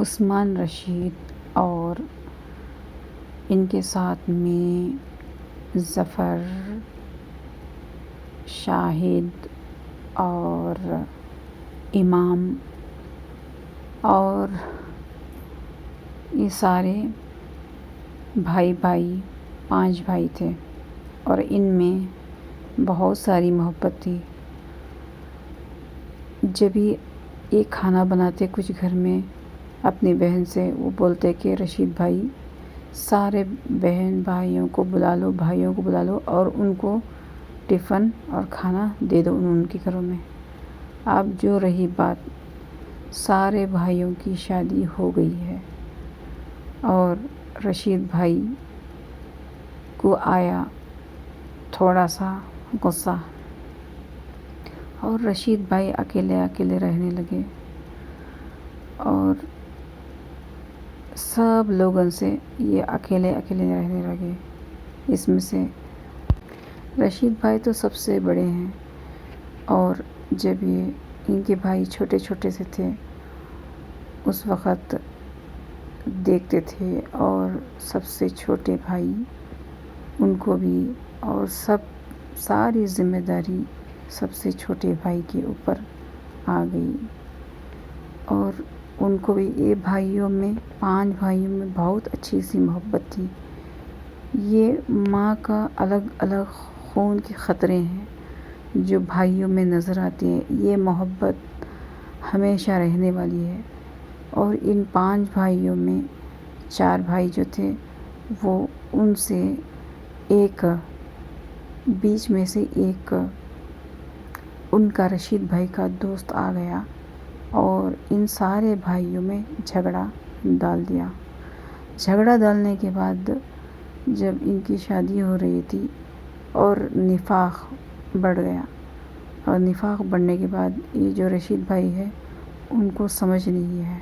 عثمان رشید اور ان کے ساتھ میں ظفر، شاہد اور امام اور یہ سارے بھائی 5 بھائی تھے اور ان میں بہت ساری محبت تھی۔ جب یہ کھانا بناتے کچھ گھر میں اپنی بہن سے، وہ بولتے کہ رشید بھائی سارے بہن بھائیوں کو بلا لو اور ان کو ٹفن اور کھانا دے دو ان کے گھروں میں۔ اب جو رہی بات، سارے بھائیوں کی شادی ہو گئی ہے اور رشید بھائی کو آیا تھوڑا سا غصہ اور رشید بھائی اکیلے رہنے لگے اور سب لوگوں سے یہ اکیلے رہنے لگے۔ اس میں سے رشید بھائی تو سب سے بڑے ہیں اور جب ان کے بھائی چھوٹے سے تھے اس وقت دیکھتے تھے اور سب سے چھوٹے بھائی ان کو بھی اور ساری ذمہ داری سب سے چھوٹے بھائی کے اوپر آ گئی اور ان کو بھی یہ 5 بھائیوں میں بہت اچھی سی محبت تھی۔ یہ ماں کا الگ خون کے قطرے ہیں جو بھائیوں میں نظر آتے ہیں۔ یہ محبت ہمیشہ رہنے والی ہے اور ان 5 بھائیوں میں 4 بھائی جو تھے وہ ان سے بیچ میں سے ایک ان کا رشید بھائی کا دوست آ گیا اور ان سارے بھائیوں میں جھگڑا ڈال دیا۔ جھگڑا ڈالنے کے بعد جب ان کی شادی ہو رہی تھی اور نفاق بڑھ گیا اور نفاق بڑھنے کے بعد یہ جو رشید بھائی ہے ان کو سمجھ نہیں ہے،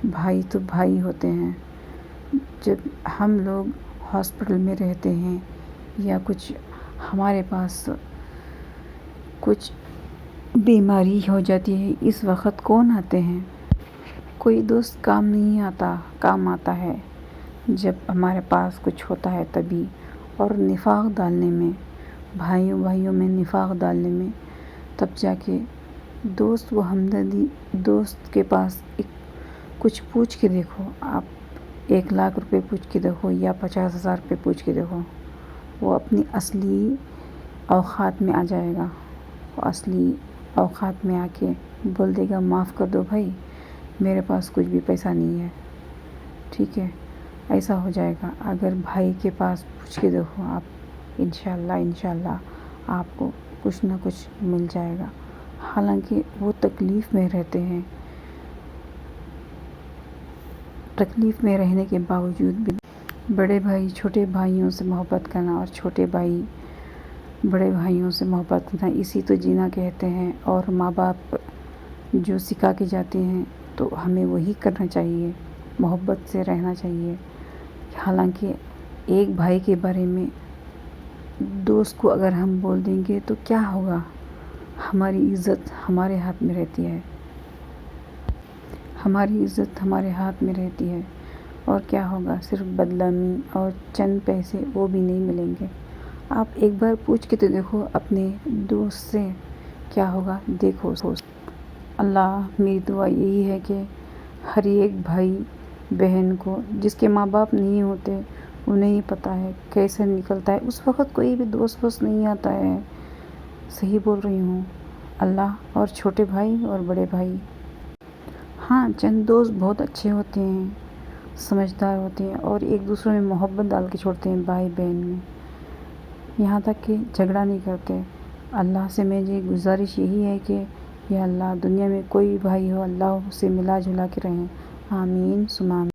بھائی تو بھائی ہوتے ہیں۔ جب ہم لوگ ہاسپٹل میں رہتے ہیں یا کچھ ہمارے پاس کچھ بیماری ہو جاتی ہے، اس وقت کون آتے ہیں؟ کوئی دوست کام آتا ہے جب ہمارے پاس کچھ ہوتا ہے تبھی۔ اور نفاق ڈالنے میں، بھائیوں میں نفاق ڈالنے میں تب جا کے دوست و ہمدردی، دوست کے پاس کچھ پوچھ کے دیکھو، آپ 1 لاکھ روپے پوچھ کے دیکھو یا 50,000 روپے پوچھ کے دیکھو، وہ اپنی اصلی اوقات میں آ جائے گا۔ وہ اصلی اوقات میں آ کے بول دے گا معاف کر دو بھائی، میرے پاس کچھ بھی پیسہ نہیں ہے، ٹھیک ہے؟ ایسا ہو جائے گا۔ اگر بھائی کے پاس پوچھ کے دیکھو آپ، انشاءاللہ آپ کو کچھ نہ کچھ مل جائے گا۔ حالانکہ وہ تکلیف میں رہتے ہیں، تکلیف میں رہنے کے باوجود بھی بڑے بھائی چھوٹے بھائیوں سے محبت کرنا اور چھوٹے بھائی بڑے بھائیوں سے محبت کرنا، اسی تو جینا کہتے ہیں۔ اور ماں باپ جو سکھا کے جاتے ہیں تو ہمیں وہی کرنا چاہیے، محبت سے رہنا چاہیے۔ حالانکہ ایک بھائی کے بارے میں دوست کو اگر ہم بول دیں گے تو کیا ہوگا؟ ہماری عزت ہمارے ہاتھ میں رہتی ہے، ہماری عزت ہمارے ہاتھ میں رہتی ہے اور کیا ہوگا؟ صرف بدنامی اور چند پیسے، وہ بھی نہیں ملیں گے۔ آپ ایک بار پوچھ کے تو دیکھو اپنے دوست سے، کیا ہوگا؟ دیکھو۔ اللہ، میری دعا یہی ہے کہ ہر ایک بھائی بہن کو جس کے ماں باپ نہیں ہوتے، انہیں ہی پتہ ہے کیسے نکلتا ہے اس وقت، کوئی بھی دوست نہیں آتا ہے۔ صحیح بول رہی ہوں؟ اللہ اور چھوٹے بھائی اور بڑے بھائی، ہاں چند دوست بہت اچھے ہوتے ہیں، سمجھدار ہوتے ہیں اور ایک دوسرے میں محبت ڈال کے چھوڑتے ہیں بھائی بہن میں، یہاں تک کہ جھگڑا نہیں کرتے۔ اللہ سے میری گزارش یہی ہے کہ یا اللہ، دنیا میں کوئی بھائی ہو اللہ سے ملا جلا کے رہیں، آمین ثم آمین۔